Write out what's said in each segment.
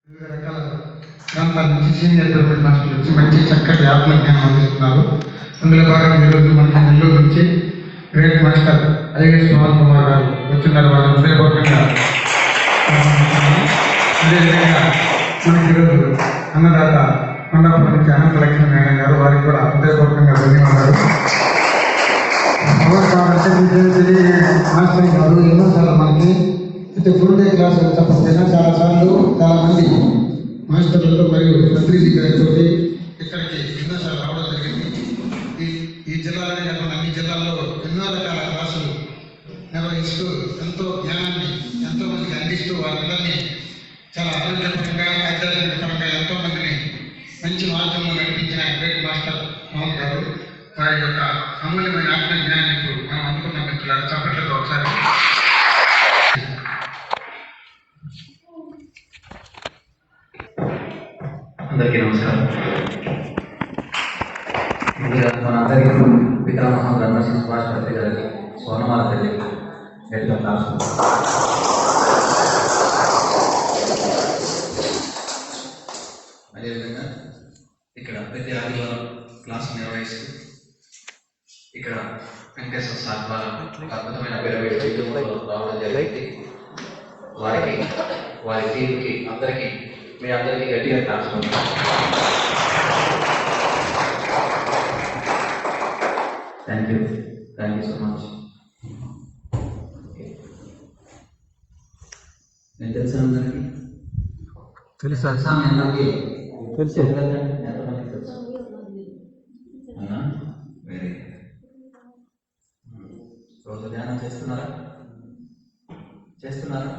వివిధ రకాల ప్రాంతాల నుంచి సీనియర్ పిరమిడ్ మాస్టర్లు వచ్చి మంచి చక్కటి ఆత్మజ్ఞానం అందిస్తున్నారు. అందులో భాగంగా ఈరోజు మనకి నెల్లూరు నుంచి great master IS Pavan Kumar గారు వచ్చినారు. వాళ్ళని హృదయపూర్వకంగా అదేవిధంగా మనకి ఈరోజు అన్నదాత కొండాపురం నుంచి అనంత లక్ష్మీ మేడం గారు, వారికి కూడా హృదయపూర్వకంగా ధన్యవాదాలు. పవన్ మాస్టర్ గారు ఎన్నోసార్లు మనకి అయితే ఫుల్ డే క్లాసులు చెప్పకపోయినా చాలాసార్లు చాలామంది మాస్టర్లతో మరియు ప్రతినిధి గారితో ఇక్కడికి ఎన్నోసార్లు రావడం జరిగింది. ఈ జిల్లాలోనే కాకుండా అన్ని జిల్లాల్లో ఎన్నో రకాల క్లాసులు నిర్వహిస్తూ ఎంతో జ్ఞానాన్ని ఎంతో మందికి అందిస్తూ వారందరినీ చాలా ఆరోగ్యపరంగా ఆధ్యాత్మికపరంగా ఎంతో మందిని మంచి మార్గంలో నడిపించిన గ్రేట్ మాస్టర్ మోహన్ గారు, వారి యొక్క అమూల్యమైన ఆత్మ జ్ఞానాన్ని ఇప్పుడు మనం అందుకున్న మిత్రులు చప్పట్లతో ఒకసారి. అందరికీ నమస్కారం. ముందుగా మనందరికీ పితామహ బ్రహ్మశ్రీ సుభాష్ పత్రి గారికి స్వర్ణమాల తల్లి గట్టిగా క్లాస్. అదేవిధంగా ఇక్కడ ప్రతి ఆదివారం క్లాసు నిర్వహిస్తూ ఇక్కడ వెంకటేశ్వర సార్ ద్వారా అద్భుతమైన పిరమిడ్ వైద్యంలో రావడం జరిగింది. వారి టీంకి అందరికీ మీ అందరికీ గట్టిగా class. Thank you so much. నేను తెలుసా అందరికీ? తెలుసా అందరికీ? తెలుసు. ఎంతమందికి తెలుసు? వెరీ రోజు ధ్యానం చేస్తున్నారా? చేస్తున్నారా?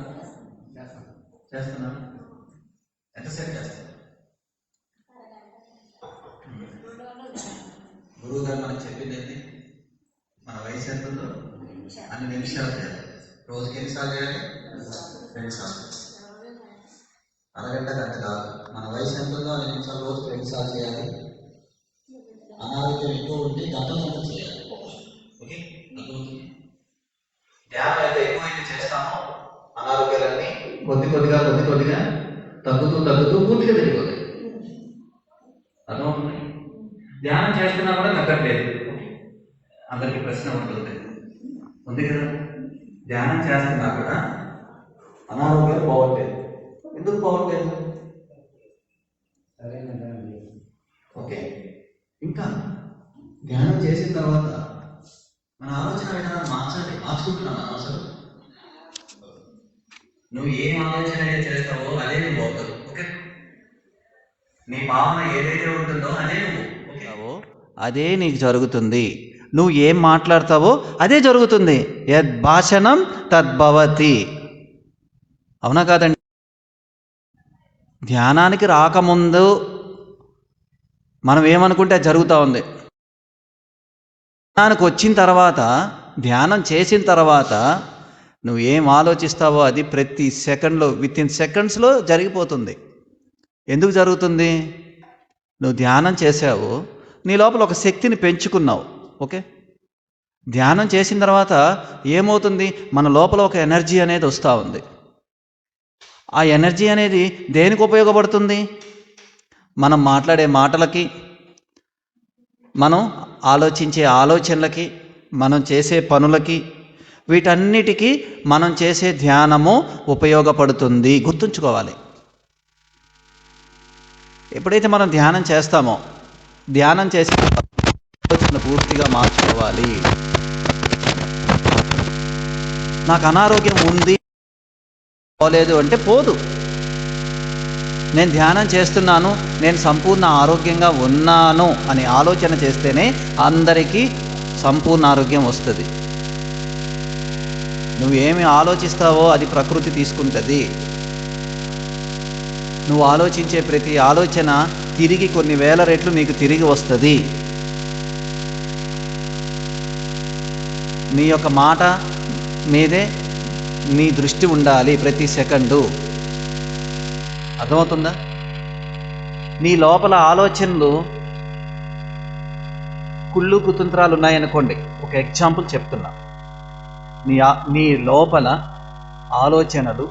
ఎంతసేపు చేస్తారు? గురువు గారు మనకు చెప్పింది ఏంటి? మన వయసు ఎంత ఉందో అన్ని నిమిషాలు చేయాలి. రోజుకి ఎన్నిసార్లు చేయాలి? 2 సార్లు. అరగంట గంట కాదు. మన వయసు ఎంత ఉందో అన్ని నిమిషాలు రోజుకి 2 సార్లు చేయాలి. అనారోగ్యం ఎక్కువ ఉంటే గంటలంతా చేయాలి. ఓకే, ధ్యానం అయితే ఎక్కువైతే చేస్తామో అనారోగ్యాలన్నీ కొద్ది కొద్దిగా తగ్గుతూ పూర్తిగా తగ్గిపోతాయి. అర్థమవుతుంది? ధ్యానం చేస్తున్నా కూడా తగ్గట్లేదు. అందరికీ ప్రశ్న ఉంది కదా, ధ్యానం చేస్తున్నా కూడా అనారోగ్యాలు పోవట్లేదు. ఎందుకు పోవట్లేదు? ఓకే, ఇంకా ధ్యానం చేసిన తర్వాత మన ఆలోచన విధానం మార్చుకుంటున్నాం. అసలు నువ్వు ఏం ఆలోచన చేస్తావో అదే నువ్వు అవుతావు. ఓకే, నీ భావన ఏదైతే ఉంటుందో అదే నువ్వు ఓకేవో అదే నీకు జరుగుతుంది. నువ్వు ఏం మాట్లాడతావో అదే జరుగుతుంది. యద్ భాషణం తద్భవతి. అవునా కాదండి? ధ్యానానికి రాకముందు మనం ఏమనుకుంటే జరుగుతూ ఉంది. ధ్యానానికి వచ్చిన తర్వాత, ధ్యానం చేసిన తర్వాత నువ్వు ఏం ఆలోచిస్తావో అది ప్రతి సెకండ్లో, వితిన్ సెకండ్స్లో జరిగిపోతుంది. ఎందుకు జరుగుతుంది? నువ్వు ధ్యానం చేసావు, నీ లోపల ఒక శక్తిని పెంచుకున్నావు. ఓకే, ధ్యానం చేసిన తర్వాత ఏమవుతుంది? మన లోపల ఒక ఎనర్జీ అనేది వస్తూ ఉంది. ఆ ఎనర్జీ అనేది దేనికి ఉపయోగపడుతుంది? మనం మాట్లాడే మాటలకి, మనం ఆలోచించే ఆలోచనలకి, మనం చేసే పనులకి, వీటన్నిటికీ మనం చేసే ధ్యానము ఉపయోగపడుతుంది. గుర్తుంచుకోవాలి. ఎప్పుడైతే మనం ధ్యానం చేస్తామో, ధ్యానం చేసే ఆలోచన పూర్తిగా మార్చుకోవాలి. నాకు అనారోగ్యం ఉంది, పోలేదు అంటే పోదు. నేను ధ్యానం చేస్తున్నాను, నేను సంపూర్ణ ఆరోగ్యంగా ఉన్నాను అని ఆలోచన చేస్తేనే అందరికీ సంపూర్ణ ఆరోగ్యం వస్తుంది. నువ్వు ఏమి ఆలోచిస్తావో అది ప్రకృతి తీసుకుంటుంది. నువ్వు ఆలోచించే ప్రతి ఆలోచన తిరిగి కొన్ని వేల రెట్లు నీకు తిరిగి వస్తుంది. నీ యొక్క మాట మీదే నీ దృష్టి ఉండాలి ప్రతి సెకండు. అర్థమవుతుందా? నీ లోపల ఆలోచనలు కుళ్ళు కుతంత్రాలు ఉన్నాయనుకోండి, ఒక ఎగ్జాంపుల్ చెప్తున్నా. నీ లోపల ఆలోచనలు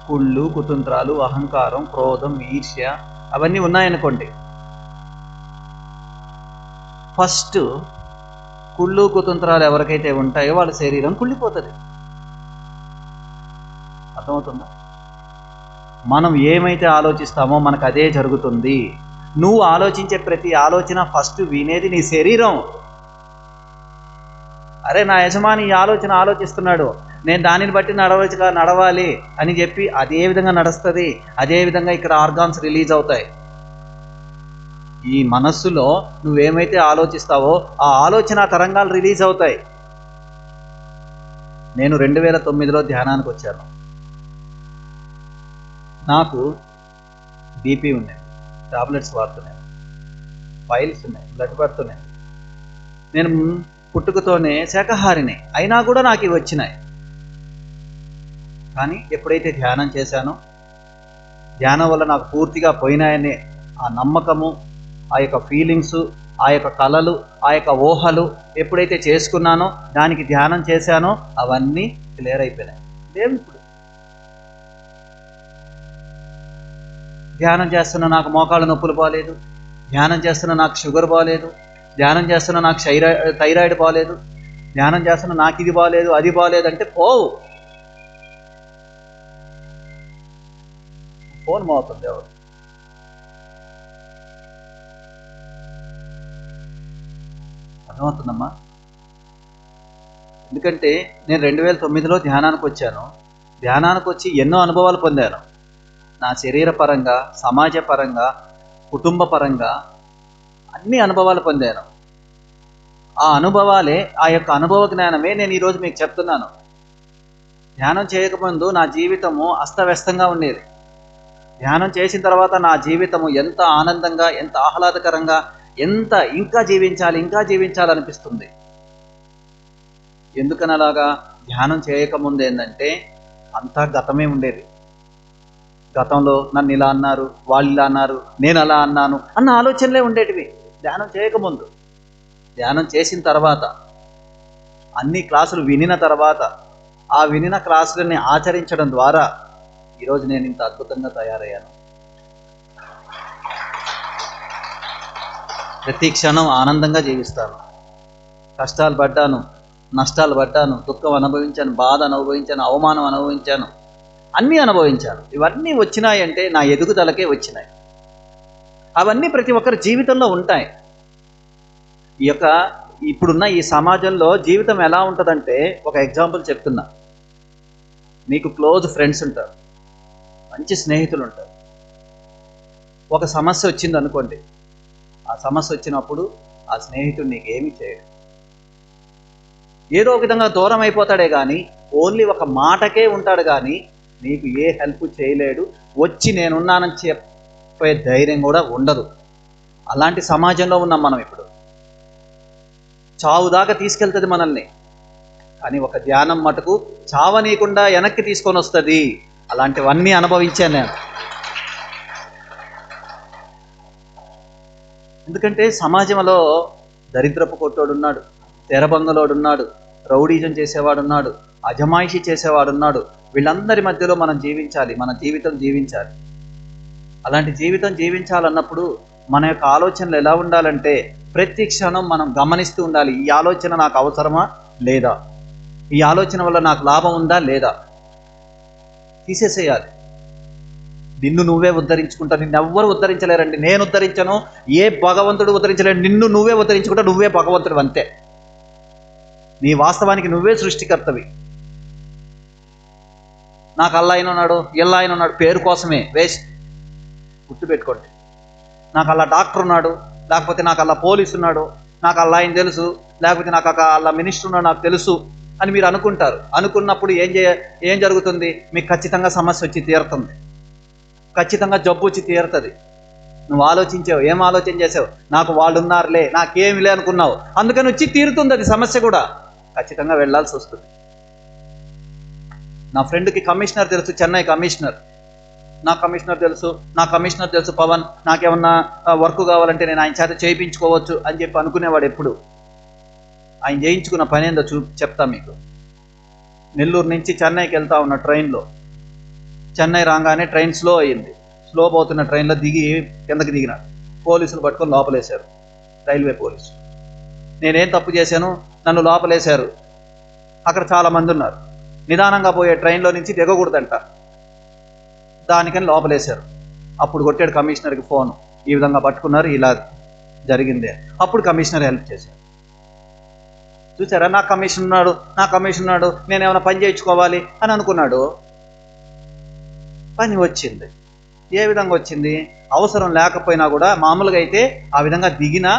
కుళ్ళు, కుతంత్రాలు, అహంకారం, క్రోధం, ఈర్ష్య అవన్నీ ఉన్నాయనుకోండి. ఫస్ట్ కుళ్ళు, కుతంత్రాలు ఎవరికైతే ఉంటాయో వాళ్ళ శరీరం కుళ్ళిపోతుంది. అర్థమవుతుందా? మనం ఏమైతే ఆలోచిస్తామో మనకు అదే జరుగుతుంది. నువ్వు ఆలోచించే ప్రతి ఆలోచన ఫస్ట్ వినేది నీ శరీరం. అరే, నా యజమాని ఈ ఆలోచన ఆలోచిస్తున్నాడు, నేను దానిని బట్టి నడవాలి అని చెప్పి అదే విధంగా నడుస్తుంది. అదే విధంగా ఇక్కడ ఆర్గాన్స్ రిలీజ్ అవుతాయి. ఈ మనస్సులో నువ్వేమైతే ఆలోచిస్తావో ఆ ఆలోచన తరంగాలు రిలీజ్ అవుతాయి. నేను 2009లో ధ్యానానికి వచ్చాను. నాకు బీపీ ఉన్నాయి, టాబ్లెట్స్ వాడుతున్నాను, ఫైల్స్ ఉన్నాయి, బ్లడ్ పడుతున్నాయి. నేను పుట్టుకతోనే శాకాహారిని, అయినా కూడా నాకు ఇవి వచ్చినాయి. కానీ ఎప్పుడైతే ధ్యానం చేశానో, ధ్యానం వల్ల నాకు పూర్తిగా పోయినాయనే ఆ నమ్మకము, ఆ యొక్క ఫీలింగ్స్, ఆ యొక్క కళలు, ఆ యొక్క ఊహలు ఎప్పుడైతే చేసుకున్నానో, దానికి ధ్యానం చేశానో అవన్నీ క్లియర్ అయిపోయినాయి. లేవు ఇప్పుడు. ధ్యానం చేస్తున్న నాకు మోకాళ్ళ నొప్పులు బాగాలేదు, ధ్యానం చేస్తున్న నాకు షుగర్ బాగాలేదు, ధ్యానం చేస్తున్న నాకు థైరాయిడ్ బాగాలేదు, ధ్యానం చేస్తున్న నాకు ఇది బాగాలేదు, అది బాగాలేదు అంటే పోవు. ఫోన్ మోతుంది ఎవరు. అర్థమవుతుందమ్మా? ఎందుకంటే నేను 2009లో ధ్యానానికి వచ్చాను. ధ్యానానికి వచ్చి ఎన్నో అనుభవాలు పొందాను. నా శరీర పరంగా, సమాజ పరంగా, కుటుంబ పరంగా అన్ని అనుభవాలు పొందాను. ఆ అనుభవాలే, ఆ యొక్క అనుభవ జ్ఞానమే నేను ఈరోజు మీకు చెప్తున్నాను. ధ్యానం చేయకముందు నా జీవితము అస్తవ్యస్తంగా ఉండేది. ధ్యానం చేసిన తర్వాత నా జీవితము ఎంత ఆనందంగా, ఎంత ఆహ్లాదకరంగా, ఎంత ఇంకా జీవించాలనిపిస్తుంది. ఎందుకని అలాగా? ధ్యానం చేయకముందు ఏంటంటే అంతా గతమే ఉండేది. గతంలో నన్ను ఇలా అన్నారు, వాళ్ళు ఇలా అన్నారు, నేను అలా అన్నాను అన్న ఆలోచనలే ఉండేటివి ధ్యానం చేయకముందు. ధ్యానం చేసిన తర్వాత, అన్ని క్లాసులు వినిన తర్వాత, ఆ వినిన క్లాసులని ఆచరించడం ద్వారా ఈరోజు నేను ఇంత అద్భుతంగా తయారయ్యాను. ప్రతి క్షణం ఆనందంగా జీవిస్తాను. కష్టాలు పడ్డాను, నష్టాలు పడ్డాను, దుఃఖం అనుభవించాను, బాధ అనుభవించాను, అవమానం అనుభవించాను, అన్నీ అనుభవించాను. ఇవన్నీ వచ్చినాయంటే నా ఎదుగుదలకే వచ్చినాయి. అవన్నీ ప్రతి ఒక్కరి జీవితంలో ఉంటాయి. ఇప్పుడున్న ఈ సమాజంలో జీవితం ఎలా ఉంటుందంటే, ఒక ఎగ్జాంపుల్ చెప్తున్నా. మీకు క్లోజ్ ఫ్రెండ్స్ ఉంటారు, మంచి స్నేహితులు ఉంటారు. ఒక సమస్య వచ్చింది అనుకోండి, ఆ సమస్య వచ్చినప్పుడు ఆ స్నేహితుడు నీకేమీ చేయడు. ఏదో ఒక విధంగా దూరం అయిపోతాడే కానీ, ఓన్లీ ఒక మాటకే ఉంటాడు కానీ నీకు ఏ హెల్ప్ చేయలేడు. వచ్చి నేనున్నానని చెప్పే ధైర్యం కూడా ఉండదు. అలాంటి సమాజంలో ఉన్నాం మనం ఇప్పుడు. చావు దాకా తీసుకెళ్తుంది మనల్ని, కానీ ఒక ధ్యానం మటుకు చావనీయకుండా వెనక్కి తీసుకొని వస్తుంది. అలాంటివన్నీ అనుభవించాను నేను. ఎందుకంటే సమాజంలో దరిద్రపు కొట్టోడున్నాడు, తెరబంగలోడున్నాడు, రౌడీజం చేసేవాడున్నాడు, అజమాయిషి చేసేవాడున్నాడు. వీళ్ళందరి మధ్యలో మనం జీవించాలి, మన జీవితం జీవించాలి. అలాంటి జీవితం జీవించాలన్నప్పుడు మన యొక్క ఆలోచనలు ఎలా ఉండాలంటే, ప్రతి క్షణం మనం గమనిస్తూ ఉండాలి. ఈ ఆలోచన నాకు అవసరమా లేదా, ఈ ఆలోచన వల్ల నాకు లాభం ఉందా లేదా, తీసేసేయాలి. నిన్ను నువ్వే ఉద్ధరించుకుంటా. నిన్నెవ్వరు ఉద్ధరించలేరండి. నేను ఉద్ధరించను, ఏ భగవంతుడు ఉద్ధరించలేడు. నిన్ను నువ్వే ఉద్ధరించుకుంటా, నువ్వే భగవంతుడు, అంతే. నీ వాస్తవానికి నువ్వే సృష్టికర్తవి. నాకు అల్లా ఆయన ఉన్నాడు, ఎల్లా ఆయన ఉన్నాడు, పేరు కోసమే, వేస్ట్. గుర్తుపెట్టుకోండి. నాకు అలా డాక్టర్ ఉన్నాడు, లేకపోతే నాకు అలా పోలీసు ఉన్నాడు, నాకు అలా ఆయన తెలుసు, లేకపోతే నాకు అలా మినిస్టర్ ఉన్నాడు నాకు తెలుసు అని మీరు అనుకుంటారు. అనుకున్నప్పుడు ఏం జరుగుతుంది? మీకు ఖచ్చితంగా సమస్య వచ్చి తీరుతుంది, ఖచ్చితంగా జబ్బు వచ్చి తీరుతుంది. నువ్వు ఆలోచించావు, ఏం ఆలోచన చేసావు? నాకు వాళ్ళు ఉన్నారులే, నాకేమిలే అనుకున్నావు, అందుకని వచ్చి తీరుతుంది అది. సమస్య కూడా ఖచ్చితంగా వెళ్ళాల్సి వస్తుంది. నా ఫ్రెండ్కి కమిషనర్ తెలుసు, చెన్నై కమిషనర్. నా కమిషనర్ తెలుసు పవన్, నాకేమన్నా వర్క్ కావాలంటే నేను ఆయన చేత చేయించుకోవచ్చు అని చెప్పి అనుకునేవాడు. ఎప్పుడు ఆయన చేయించుకున్న పని ఏందో చెప్తా మీకు. నెల్లూరు నుంచి చెన్నైకి వెళ్తా ఉన్న ట్రైన్లో చెన్నై రాగానే ట్రైన్ స్లో అయ్యింది. స్లో పోతున్న ట్రైన్లో దిగి కిందకి దిగినాడు. పోలీసులు పట్టుకొని లోపలేశారు, రైల్వే పోలీసు. నేనేం తప్పు చేశాను, నన్ను లోపలేశారు. అక్కడ చాలామంది ఉన్నారు. నిదానంగా పోయే ట్రైన్లో నుంచి దిగకూడదంట, దానికని లోపలేశారు. అప్పుడు కొట్టాడు కమిషనర్కి ఫోను, ఈ విధంగా పట్టుకున్నారు, ఇలా జరిగింది. అప్పుడు కమిషనర్ హెల్ప్ చేశారు. చూసారా, నా కమిషన్ ఉన్నాడు, నేనేమైనా పని చేయించుకోవాలి అని అనుకున్నాడు. పని వచ్చింది. ఏ విధంగా వచ్చింది? అవసరం లేకపోయినా కూడా మామూలుగా అయితే ఆ విధంగా దిగినా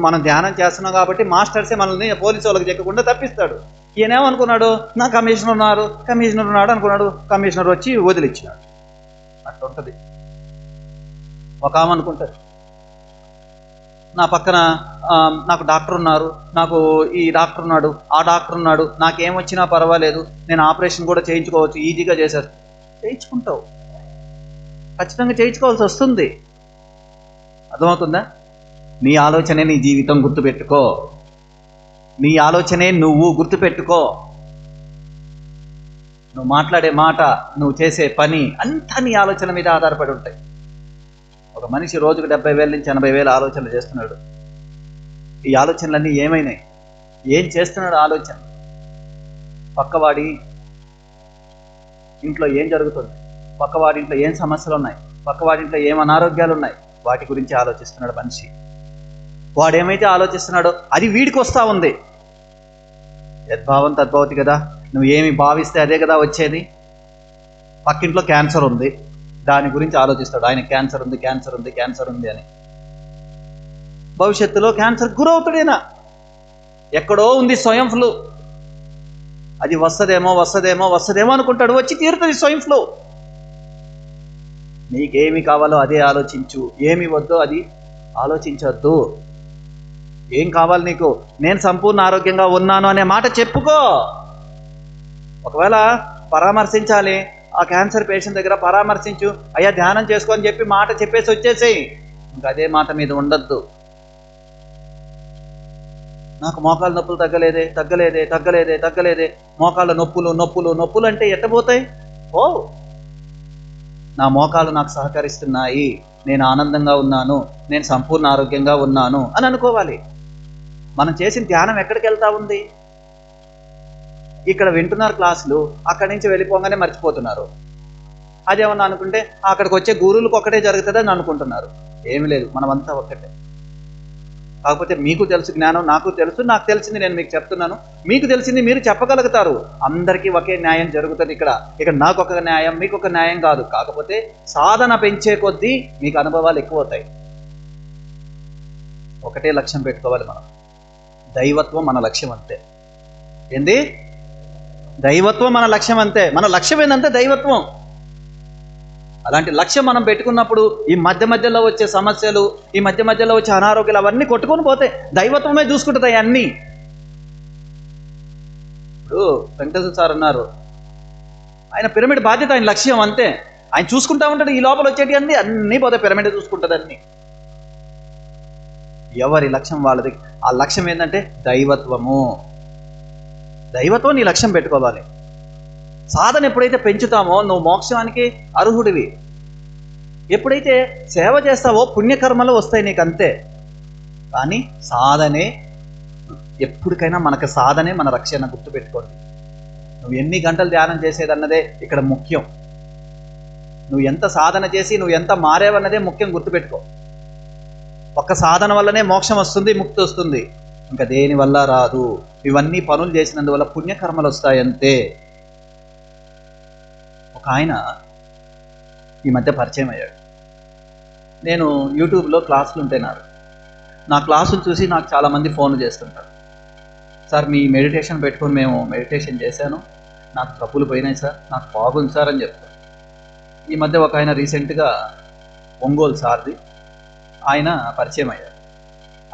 మనం ధ్యానం చేస్తున్నాం కాబట్టి మాస్టర్సే మనల్ని పోలీసు వాళ్ళకి చెక్కకుండా తప్పిస్తాడు. ఈయనేమనుకున్నాడు, నా కమిషనర్ ఉన్నాడు అనుకున్నాడు. కమిషనర్ వచ్చి వదిలిచ్చినాడు. అట్లుంటుంది. ఒక ఆమె అనుకుంటారు, నా పక్కన నాకు డాక్టర్ ఉన్నారు, నాకు ఈ డాక్టర్ ఉన్నాడు, ఆ డాక్టర్ ఉన్నాడు, నాకేమొచ్చినా పర్వాలేదు, నేను ఆపరేషన్ కూడా చేయించుకోవచ్చు, ఈజీగా చేశారు. చేయించుకుంటావు, ఖచ్చితంగా చేయించుకోవాల్సి వస్తుంది. అర్థమవుతుందా? నీ ఆలోచనే నీ జీవితం, గుర్తుపెట్టుకో. నీ ఆలోచనే నువ్వు, గుర్తుపెట్టుకో. నువ్వు మాట్లాడే మాట, నువ్వు చేసే పని అంతా నీ ఆలోచన మీద ఆధారపడి ఉంటాయి. ఒక మనిషి రోజుకు 70,000 నుంచి 80,000 ఆలోచనలు చేస్తున్నాడు. ఈ ఆలోచనలన్నీ ఏమైనాయి? ఏం చేస్తున్నాడు ఆలోచన? పక్కవాడి ఇంట్లో ఏం జరుగుతుంది, పక్కవాడి ఇంట్లో ఏం సమస్యలు ఉన్నాయి, పక్కవాడి ఇంట్లో ఏం అనారోగ్యాలు ఉన్నాయి, వాటి గురించి ఆలోచిస్తున్నాడు మనిషి. వాడేమైతే ఆలోచిస్తున్నాడో అది వీడికి వస్తూ ఉంది. యద్భావం తద్భవతి కదా. నువ్వు ఏమి భావిస్తే అదే కదా వచ్చేది. పక్కింట్లో క్యాన్సర్ ఉంది, దాని గురించి ఆలోచిస్తాడు. ఆయన క్యాన్సర్ ఉంది అని. భవిష్యత్తులో క్యాన్సర్ గురవుతాడేనా? ఎక్కడో ఉంది స్వయం ఫ్లూ, అది వస్తుందేమో అనుకుంటాడు, వచ్చి తీరుతుంది స్వయం ఫ్లూ. నీకేమి కావాలో అదే ఆలోచించు, ఏమి వద్దో అది ఆలోచించొద్దు. ఏం కావాలి నీకు? నేను సంపూర్ణ ఆరోగ్యంగా ఉన్నాను అనే మాట చెప్పుకో. ఒకవేళ పరామర్శించాలి, ఆ క్యాన్సర్ పేషెంట్ దగ్గర పరామర్శించు, అయ్యా ధ్యానం చేసుకో అని చెప్పి మాట చెప్పేసి వచ్చేసేయి. ఇంకా అదే మాట మీద ఉండద్దు. నాకు మోకాళ్ళ నొప్పులు తగ్గలేదే, మోకాళ్ళ నొప్పులు అంటే ఎట్టబోతాయి? ఓ, నా మోకాలు నాకు సహకరిస్తున్నాయి, నేను ఆనందంగా ఉన్నాను, నేను సంపూర్ణ ఆరోగ్యంగా ఉన్నాను అని అనుకోవాలి. మనం చేసిన ధ్యానం ఎక్కడికి వెళ్తా ఉంది? ఇక్కడ వింటున్నారు క్లాసులు, అక్కడి నుంచి వెళ్ళిపోగానే మర్చిపోతున్నారు. అదేమన్నా అనుకుంటే అక్కడికి వచ్చే గురువులకు ఒక్కటే జరుగుతుంది అని అనుకుంటున్నారు. ఏమి లేదు, మనమంతా ఒక్కటే. కాకపోతే మీకు తెలుసు జ్ఞానం, నాకు తెలుసు, నాకు తెలిసింది నేను మీకు చెప్తున్నాను, మీకు తెలిసింది మీరు చెప్పగలుగుతారు. అందరికీ ఒకే న్యాయం జరుగుతుంది ఇక్కడ నాకు ఒక న్యాయం, మీకు ఒక న్యాయం కాదు. కాకపోతే సాధన పెంచే కొద్దీ మీకు అనుభవాలు ఎక్కువ అవుతాయి. ఒకటే లక్ష్యం పెట్టుకోవాలి మనం. దైవత్వం మన లక్ష్యం అంతే. ఏంది? దైవత్వం మన లక్ష్యం అంతే. మన లక్ష్యం ఏంటంటే దైవత్వం. అలాంటి లక్ష్యం మనం పెట్టుకున్నప్పుడు ఈ మధ్యలో వచ్చే సమస్యలు, ఈ మధ్యలో వచ్చే అనారోగ్యాలు అవన్నీ కొట్టుకొని పోతాయి. దైవత్వమే చూసుకుంటుంది అన్నీ. ఇప్పుడు వెంకటేశ్వర సార్ అన్నారు, ఆయన పిరమిడ్ బాధ్యత, ఆయన లక్ష్యం అంతే. ఆయన చూసుకుంటా ఉంటాడు, ఈ లోపల వచ్చేటి అన్నీ పోతాయి, పిరమిడ్ చూసుకుంటుంది అన్నీ. ఎవరి లక్ష్యం వాళ్ళది. ఆ లక్ష్యం ఏంటంటే దైవత్వము. దైవత్వం నీ లక్ష్యం పెట్టుకోవాలి. సాధన ఎప్పుడైతే పెంచుతామో నువ్వు మోక్షానికి అర్హుడివి. ఎప్పుడైతే సేవ చేస్తావో పుణ్యకర్మలు వస్తాయి నీకు, అంతే. కానీ సాధనే ఎప్పటికైనా మనకు సాధనే మన రక్షణ, గుర్తుపెట్టుకోండి. నువ్వు ఎన్ని గంటలు ధ్యానం చేసేదన్నదే ఇక్కడ ముఖ్యం. నువ్వు ఎంత సాధన చేసి నువ్వు ఎంత మారేవన్నదే ముఖ్యం, గుర్తుపెట్టుకో. ఒక్క సాధన వల్లనే మోక్షం వస్తుంది, ముక్తి వస్తుంది, ఇంకా దేని వల్ల రాదు. ఇవన్నీ పనులు చేసినందువల్ల పుణ్యకర్మలు వస్తాయంతే. ఒక ఆయన ఈ మధ్య పరిచయం అయ్యాడు. నేను యూట్యూబ్లో క్లాసులు ఉంటేనారు, నా క్లాసులు చూసి నాకు చాలామంది ఫోన్లు చేస్తుంటారు. సార్ మీ మెడిటేషన్ పెట్టుకొని మేము మెడిటేషన్ చేశాను, నాకు తప్పులు పోయినాయి సార్, నాకు బాగుంది సార్ అని చెప్తారు. ఈ మధ్య ఒక ఆయన రీసెంట్గా ఒంగోలు సార్ది ఆయన పరిచయం అయ్యారు.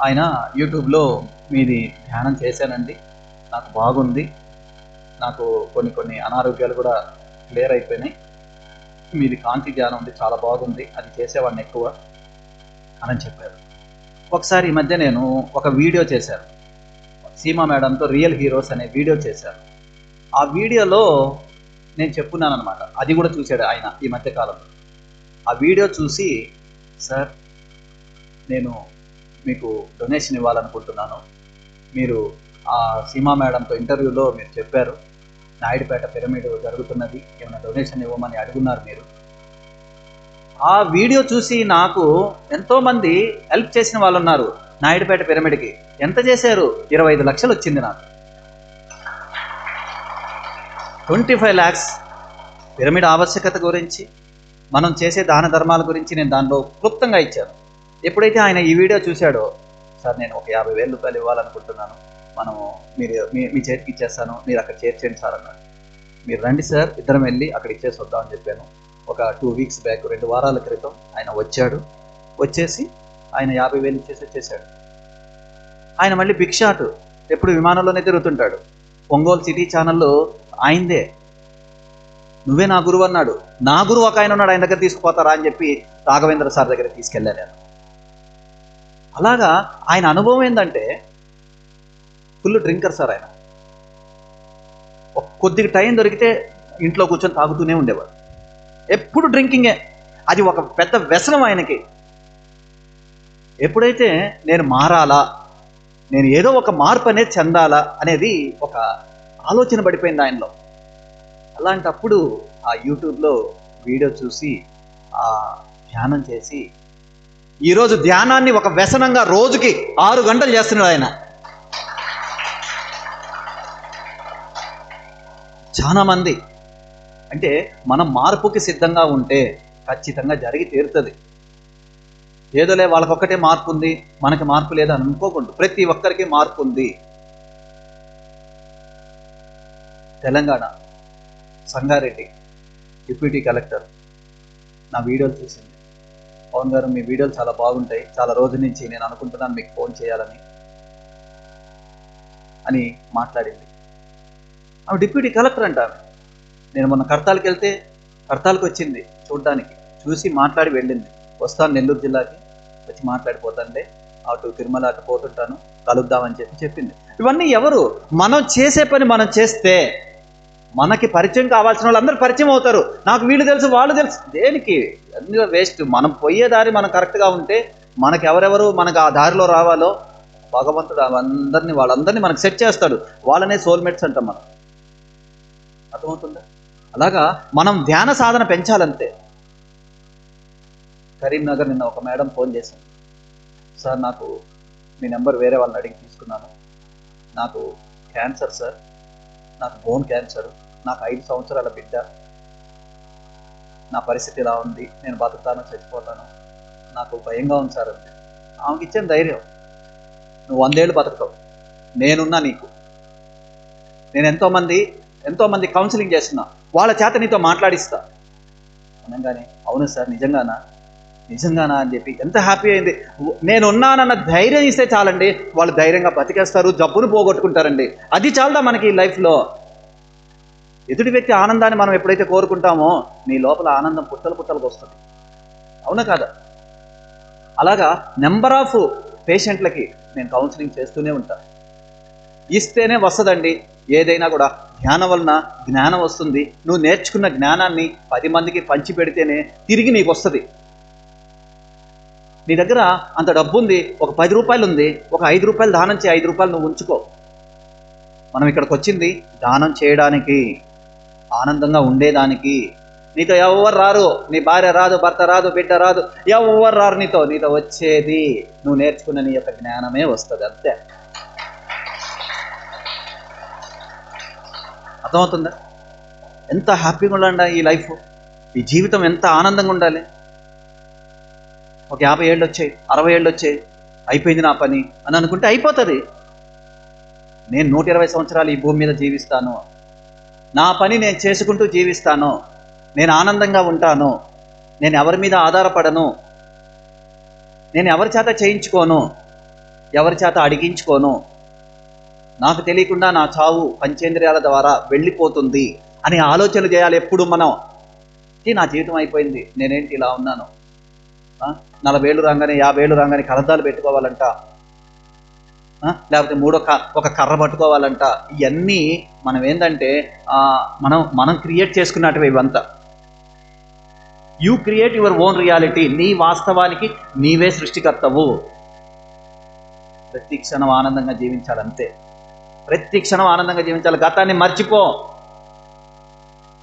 ఆయన యూట్యూబ్లో మీది ధ్యానం చేశానండి, నాకు బాగుంది, నాకు కొన్ని అనారోగ్యాలు కూడా క్లియర్ అయిపోయినాయి, మీది కాంతి ధ్యానం ఉంది, చాలా బాగుంది, అది చేసేవాడిని ఎక్కువ అని చెప్పారు. ఒకసారి ఈ మధ్య నేను ఒక వీడియో చేశాను, సీమా మేడంతో రియల్ హీరోస్ అనే వీడియో చేశాను. ఆ వీడియోలో నేను చెప్పున్నాను అనమాట. అది కూడా చూశాడు ఆయన ఈ మధ్యకాలంలో. ఆ వీడియో చూసి, సార్ నేను మీకు డొనేషన్ ఇవ్వాలనుకుంటున్నాను. మీరు ఆ సీమా మేడంతో ఇంటర్వ్యూలో మీరు చెప్పారు నాయుడుపేట పిరమిడ్ జరుగుతున్నది, ఏమైనా డొనేషన్ ఇవ్వమని అడుగున్నారు మీరు. ఆ వీడియో చూసి నాకు ఎంతోమంది హెల్ప్ చేసిన వాళ్ళు ఉన్నారు. నాయుడుపేట పిరమిడ్కి ఎంత చేశారు? 25 లక్షలు వచ్చింది నాకు. 25 lakhs పిరమిడ్ ఆవశ్యకత గురించి, మనం చేసే దాన ధర్మాల గురించి నేను దానిలో క్లుప్తంగా ఇచ్చాను. ఎప్పుడైతే ఆయన ఈ వీడియో చూశాడో, సార్ నేను ఒక 50,000 రూపాయలు ఇవ్వాలనుకుంటున్నాను, మనము మీ చేతికి ఇచ్చేస్తాను, మీరు అక్కడ చేర్చేయండి సార్ అన్నాడు. మీరు రండి సార్, ఇద్దరం వెళ్ళి అక్కడ ఇచ్చేసి వద్దామని చెప్పాను. ఒక 2 weeks బ్యాక్, 2 వారాల క్రితం ఆయన వచ్చాడు. వచ్చేసి ఆయన 50,000 ఇచ్చేసి వచ్చేసాడు. ఆయన మళ్ళీ బిగ్ షాట్, ఎప్పుడు విమానంలోనే తిరుగుతుంటాడు. ఒంగోలు సిటీ ఛానల్లో ఆయనదే. నువ్వే నా గురువు అన్నాడు. నా గురువు ఒక ఆయన ఉన్నాడు, ఆయన దగ్గర తీసుకుపోతారా అని చెప్పి రాఘవేంద్ర సార్ దగ్గర తీసుకెళ్ళాను నేను. అలాగా ఆయన అనుభవం ఏంటంటే, ఫుల్ డ్రింకర్ సార్ ఆయన. కొద్దిగా టైం దొరికితే ఇంట్లో కూర్చొని తాగుతూనే ఉండేవాడు. ఎప్పుడు డ్రింకింగే. అది ఒక పెద్ద వ్యసనం ఆయనకి. ఎప్పుడైతే నేను మారాలా, నేను ఏదో ఒక మార్పు అనేది చెందాలా అనేది ఒక ఆలోచన పడిపోయింది ఆయనలో. అలాంటప్పుడు ఆ యూట్యూబ్లో వీడియో చూసి ఆ ధ్యానం చేసి, ఈరోజు ధ్యానాన్ని ఒక వ్యసనంగా రోజుకి 6 గంటలు చేస్తున్నాడు ఆయన. చాలా మంది అంటే మనం మార్పుకి సిద్ధంగా ఉంటే ఖచ్చితంగా జరిగి తీరుతుంది. ఏదోలే వాళ్ళకొక్కటే మార్పు ఉంది, మనకి మార్పు లేదని అనుకోకుండా, ప్రతి ఒక్కరికి మార్పు ఉంది. తెలంగాణ సంగారెడ్డి డిప్యూటీ కలెక్టర్ నా వీడియోలు చూసింది. పవన్ గారు మీ వీడియోలు చాలా బాగుంటాయి, చాలా రోజుల నుంచి నేను అనుకుంటున్నాను మీకు ఫోన్ చేయాలని అని మాట్లాడింది. ఆమె డిప్యూటీ కలెక్టర్ అంట. నేను మొన్న కడతాలకు వెళ్తే, కడతాలకు వచ్చింది చూడడానికి, చూసి మాట్లాడి వెళ్ళింది. వస్తాను నెల్లూరు జిల్లాకి, వచ్చి మాట్లాడిపోతానులే, అటు తిరుమల అటు పోతుంటాను, కలుద్దామని చెప్పింది. ఇవన్నీ ఎవరు? మనం చేసే పని మనం చేస్తే మనకి పరిచయం కావాల్సిన వాళ్ళు అందరూ పరిచయం అవుతారు. నాకు వీళ్ళు తెలుసు, వాళ్ళు తెలుసు, దేనికి? అన్నీ వేస్ట్. మనం పోయే దారి మనం కరెక్ట్గా ఉంటే మనకి ఎవరెవరు మనకు ఆ దారిలో రావాలో భగవంతుడు వాళ్ళందరినీ మనకు సెట్ చేస్తాడు. వాళ్ళనే సోల్మేట్స్ అంటాం మనం. అర్థమవుతుందా? అలాగా మనం ధ్యాన సాధన పెంచాలంతే. కరీంనగర్ నిన్న ఒక మేడం ఫోన్ చేశాను. సార్ నాకు మీ నెంబర్ వేరే వాళ్ళని అడిగి తీసుకున్నాను, నాకు క్యాన్సర్ సార్, నాకు బోన్ క్యాన్సర్, నాకు 5 సంవత్సరాల బిడ్డ, నా పరిస్థితి ఇలా ఉంది, నేను బతుకుతాను చచ్చిపోతాను, నాకు భయంగా ఉంది సార్ అంతే. ఆమెకి ఇచ్చిన ధైర్యం, నువ్వు 100 ఏళ్ళు బతుకుతావు, నేనున్నా నీకు. నేను ఎంతోమంది కౌన్సిలింగ్ చేస్తున్నా, వాళ్ళ చేత నీతో మాట్లాడిస్తా అనగానే, అవును సార్ నిజంగానా అని చెప్పి ఎంత హ్యాపీ అయింది. నేనున్నానన్న ధైర్యం ఇస్తే చాలండి, వాళ్ళు ధైర్యంగా బతికేస్తారు, జబ్బును పోగొట్టుకుంటారండి. అది చాలదా మనకి లైఫ్లో? ఎదుటి వ్యక్తి ఆనందాన్ని మనం ఎప్పుడైతే కోరుకుంటామో నీ లోపల ఆనందం పుట్టలకు వస్తుంది. అవునా కాదా? అలాగా నెంబర్ ఆఫ్ పేషెంట్లకి నేను కౌన్సిలింగ్ చేస్తూనే ఉంటాను. ఇస్తేనే వస్తుందండి ఏదైనా కూడా. ధ్యానం వలన జ్ఞానం వస్తుంది. నువ్వు నేర్చుకున్న జ్ఞానాన్ని 10 మందికి పంచి పెడితేనే తిరిగి నీకు వస్తుంది. నీ దగ్గర అంత డబ్బు ఉంది, ఒక 10 రూపాయలు ఉంది, ఒక 5 రూపాయలు దానం చేయి, 5 రూపాయలు నువ్వు ఉంచుకో. మనం ఇక్కడికి వచ్చింది దానం చేయడానికి, ఆనందంగా ఉండేదానికి. నీతో ఎవరు రారు, నీ భార్య రాదు, భర్త రాదు, బిడ్డ రాదు, ఎవరు రారు నీతో వచ్చేది నువ్వు నేర్చుకున్న నీ యొక్క జ్ఞానమే వస్తుంది అంతే. అర్థమవుతుందా? ఎంత హ్యాపీగా ఉండాలి ఈ లైఫ్, ఈ జీవితం ఎంత ఆనందంగా ఉండాలి. ఒక 50 ఏళ్ళు వచ్చాయి, 60 ఏళ్ళు వచ్చాయి, అయిపోయింది నా పని అని అనుకుంటే అయిపోతుంది. నేను 120 సంవత్సరాలు ఈ భూమి మీద జీవిస్తాను, నా పని నేను చేసుకుంటూ జీవిస్తాను, నేను ఆనందంగా ఉంటాను, నేను ఎవరి మీద ఆధారపడను, నేను ఎవరి చేత చేయించుకోను, ఎవరి చేత అడిగించుకోను, నాకు తెలియకుండా నా చావు పంచేంద్రియాల ద్వారా వెళ్ళిపోతుంది అని ఆలోచన చేయాలి ఎప్పుడు మనం. నా జీవితం అయిపోయింది, నేనేంటి ఇలా ఉన్నాను, 40 ఏళ్ళు రాగానే 50 ఏళ్ళు రాగానే కలద్దాలు పెట్టుకోవాలంట. లేకపోతే ఒక కర్ర పట్టుకోవాలంట. ఇవన్నీ మనం ఏంటంటే మనం క్రియేట్ చేసుకున్నట్టువి ఇవంతా. You create your own reality. నీ వాస్తవానికి నీవే సృష్టికర్తవు. ప్రతి క్షణం ఆనందంగా జీవించాలంతే. ప్రతి క్షణం ఆనందంగా జీవించాలి. గతాన్ని మర్చిపో.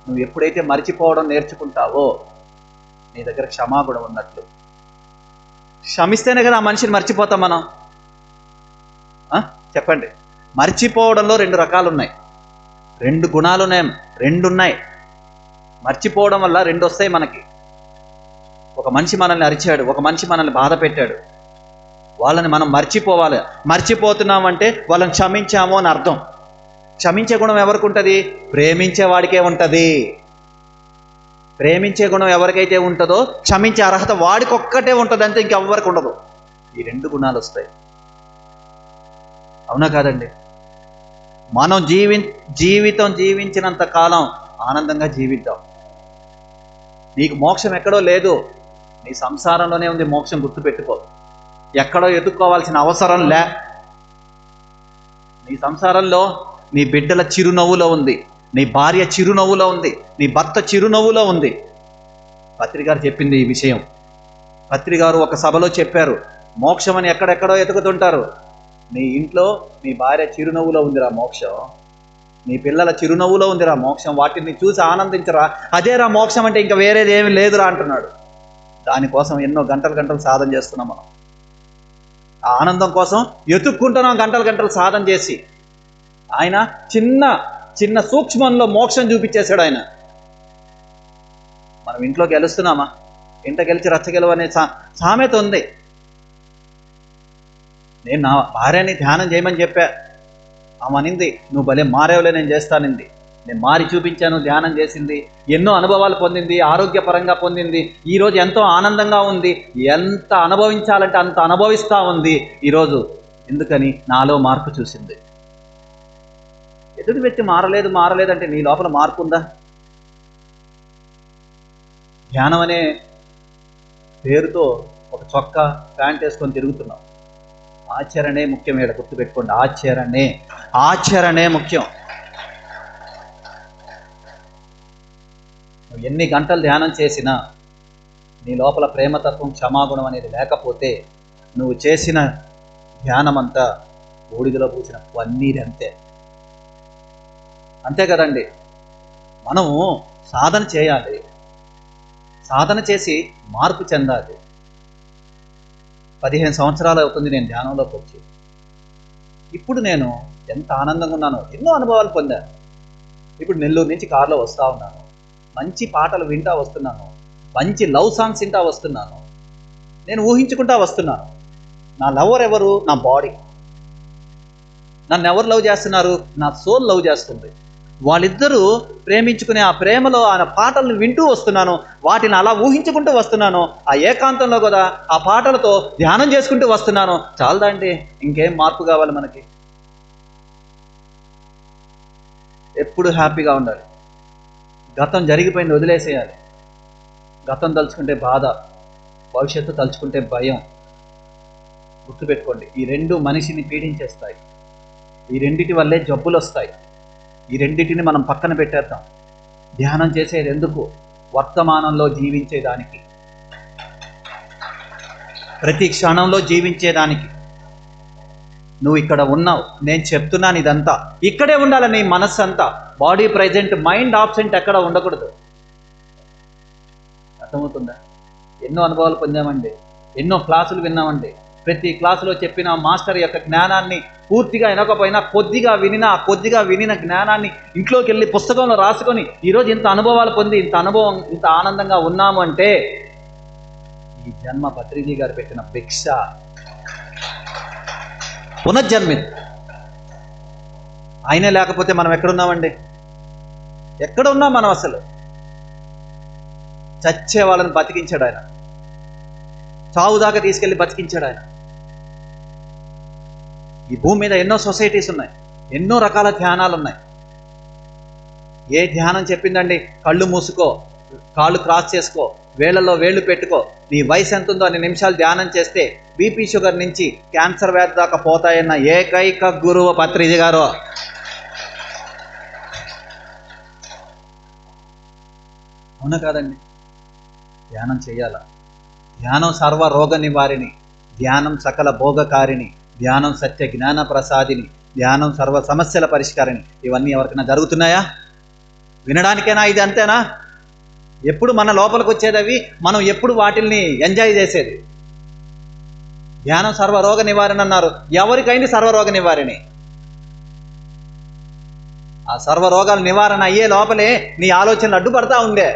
నువ్వు ఎప్పుడైతే మర్చిపోవడం నేర్చుకుంటావో నీ దగ్గర క్షమాగుణం ఉన్నట్లు. క్షమిస్తేనే కదా ఆ మనిషిని మర్చిపోతాం మనం. చెప్పండి. మర్చిపోవడంలో 2 రకాలు ఉన్నాయి, 2 గుణాలు ఉన్నాయి, 2 ఉన్నాయి. మర్చిపోవడం వల్ల 2 వస్తాయి మనకి. ఒక మనిషి మనల్ని అరిచాడు, ఒక మనిషి మనల్ని బాధ పెట్టాడు, వాళ్ళని మనం మర్చిపోవాలి. మర్చిపోతున్నామంటే వాళ్ళని క్షమించాము అని అర్థం. క్షమించే గుణం ఎవరికి ఉంటుంది? ప్రేమించే వాడికే ఉంటుంది. ప్రేమించే గుణం ఎవరికైతే ఉంటుందో క్షమించే అర్హత వాడికొక్కటే ఉంటుంది, అంతే, ఇంకెవ్వరికి ఉండదు. ఈ 2 గుణాలు వస్తాయి. అవునా కాదండి? మనం జీవితం జీవించినంత కాలం ఆనందంగా జీవిద్దాం. నీకు మోక్షం ఎక్కడో లేదు, నీ సంసారంలోనే ఉంది మోక్షం. గుర్తుపెట్టుకో. ఎక్కడో ఎదుక్కోవాల్సిన అవసరం లే. నీ సంసారంలో నీ బిడ్డల చిరునవ్వులో ఉంది, నీ భార్య చిరునవ్వులో ఉంది, నీ భర్త చిరునవ్వులో ఉంది. పత్రి గారు చెప్పింది ఈ విషయం. పత్రి గారు ఒక సభలో చెప్పారు, మోక్షం అని ఎక్కడెక్కడో ఎతుకుతుంటారు. నీ ఇంట్లో నీ భార్య చిరునవ్వులో ఉందిరా మోక్షం, నీ పిల్లల చిరునవ్వులో ఉందిరా మోక్షం. వాటిని చూసి ఆనందించరా, అదేరా మోక్షం అంటే. ఇంకా వేరేది ఏమి లేదురా అంటున్నాడు. దానికోసం ఎన్నో గంటలు సాధన చేస్తున్నాం మనం. ఆ ఆనందం కోసం ఎతుక్కుంటున్నాం గంటలు సాధన చేసి. ఆయన చిన్న సూక్ష్మంలో మోక్షం చూపించేశాడు ఆయన. మనం ఇంట్లో గెలుస్తున్నామా? ఇంట గెలిచి రచ్చగెలవు అనే సామెత ఉంది. నేను నా భార్యని ధ్యానం చేయమని చెప్పా, ఆమె అనింది, నువ్వు భలే మారేవులే, నేను చేస్తానింది. నేను మారి చూపించాను, ధ్యానం చేసింది, ఎన్నో అనుభవాలు పొందింది, ఆరోగ్యపరంగా పొందింది. ఈరోజు ఎంతో ఆనందంగా ఉంది. ఎంత అనుభవించాలంటే అంత అనుభవిస్తూ ఉంది ఈరోజు. ఎందుకని? నాలో మార్పు చూసింది. ఎదుటి వ్యక్తి మారలేదంటే నీ లోపల మార్పు ఉందా? ధ్యానం అనే పేరుతో ఒక చొక్కా ప్యాంట్ వేసుకొని తిరుగుతున్నాం. ఆచరణే ముఖ్యం. ఇక్కడ గుర్తుపెట్టుకోండి, ఆచరణే ముఖ్యం. నువ్వు ఎన్ని గంటలు ధ్యానం చేసినా నీ లోపల ప్రేమతత్వం, క్షమాగుణం అనేది లేకపోతే నువ్వు చేసిన ధ్యానం అంతా బూడిదలో పూసిన పన్నీరు. అంతే కదండి. మనము సాధన చేయాలి, సాధన చేసి మార్పు చెందాలి. 15 సంవత్సరాలు అవుతుంది నేను ధ్యానంలోకి వచ్చి. ఇప్పుడు నేను ఎంత ఆనందంగా ఉన్నానో, ఎన్నో అనుభవాలు పొందాను. ఇప్పుడు నెల్లూరు నుంచి కారులో వస్తూ ఉన్నాను, మంచి పాటలు వింటా వస్తున్నాను, మంచి లవ్ సాంగ్స్ వింటా వస్తున్నాను. నేను ఊహించుకుంటా వస్తున్నాను. నా లవర్ ఎవరు? నా బాడీ. నన్ను ఎవరు లవ్ చేస్తున్నారు? నా సోల్ లవ్ చేస్తుంది. వాళ్ళిద్దరూ ప్రేమించుకునే ఆ ప్రేమలో ఆ పాటలను వింటూ వస్తున్నాను, వాటిని అలా ఊహించుకుంటూ వస్తున్నాను. ఆ ఏకాంతంలో కదా ఆ పాటలతో ధ్యానం చేసుకుంటూ వస్తున్నాను. చాలదండి, ఇంకేం మార్పు కావాలి మనకి? ఎప్పుడు హ్యాపీగా ఉండాలి. గతం జరిగిపోయింది, వదిలేసేయాలి. గతం తలుచుకుంటే బాధ, భవిష్యత్తు తలుచుకుంటే భయం. గుర్తుపెట్టుకోండి, ఈ 2 మనిషిని పీడించేస్తాయి. ఈ 2 వల్లే జబ్బులు వస్తాయి. ఈ 2 మనం పక్కన పెట్టేద్దాం. ధ్యానం చేసేది ఎందుకు? వర్తమానంలో జీవించేదానికి, ప్రతి క్షణంలో జీవించేదానికి. నువ్వు ఇక్కడ ఉన్నావు, నేను చెప్తున్నాను, ఇదంతా ఇక్కడే ఉండాలి. నీ మనస్సు అంతా బాడీ ప్రెజెంట్, మైండ్ ఆబ్సెంట్ ఎక్కడ ఉండకూడదు. అర్థమవుతుందా? ఎన్నో అనుభవాలు పొందామండి, ఎన్నో క్లాసులు విన్నామండి. ప్రతి క్లాసులో చెప్పిన మాస్టర్ యొక్క జ్ఞానాన్ని పూర్తిగా వినకపోయినా కొద్దిగా వినిన జ్ఞానాన్ని ఇంట్లోకి వెళ్ళి పుస్తకంలో రాసుకొని ఈరోజు ఇంత అనుభవాలు పొంది ఇంత ఆనందంగా ఉన్నాము అంటే ఈ జన్మ పత్రిజీ గారు పెట్టిన భిక్ష, పునర్జన్మిత్. ఆయనే లేకపోతే మనం ఎక్కడున్నామండి? ఎక్కడ ఉన్నాం మనం? అసలు చచ్చే వాళ్ళని బతికించాడు ఆయన, చావు దాకా తీసుకెళ్ళి బతికించాడు ఆయన. ఈ భూమి మీద ఎన్నో సొసైటీస్ ఉన్నాయి, ఎన్నో రకాల ధ్యానాలు ఉన్నాయి. ఏ ధ్యానం చెప్పిందండి? కళ్ళు మూసుకో, కాళ్ళు క్రాస్ చేసుకో, వేళ్లలో వేళ్ళు పెట్టుకో. నీ వయసు ఎంత ఉందో అన్ని నిమిషాలు ధ్యానం చేస్తే బీపీ షుగర్ నుంచి క్యాన్సర్ వ్యాధి దాకా పోతాయన్న ఏకైక గురువు పత్రిజీ గారు. అవునా కాదండి? ధ్యానం చేయాలా? ధ్యానం సర్వ రోగ నివారిణి, ధ్యానం సకల భోగకారిణి, ధ్యానం సత్య జ్ఞాన ప్రసాదిని, ధ్యానం సర్వ సమస్యల పరిష్కారిణి. ఇవన్నీ ఎవరికైనా జరుగుతున్నాయా? వినడానికైనా ఇది అంతేనా? ఎప్పుడు మన లోపలికి వచ్చేది అవి, మనం ఎప్పుడు వాటిల్ని ఎంజాయ్ చేసేది? ధ్యానం సర్వరోగ నివారణ అన్నారు. ఎవరికైంది సర్వరోగ నివారణి? ఆ సర్వరోగాల నివారణ అయ్యే లోపలే నీ ఆలోచనలు అడ్డుపడతా ఉండే.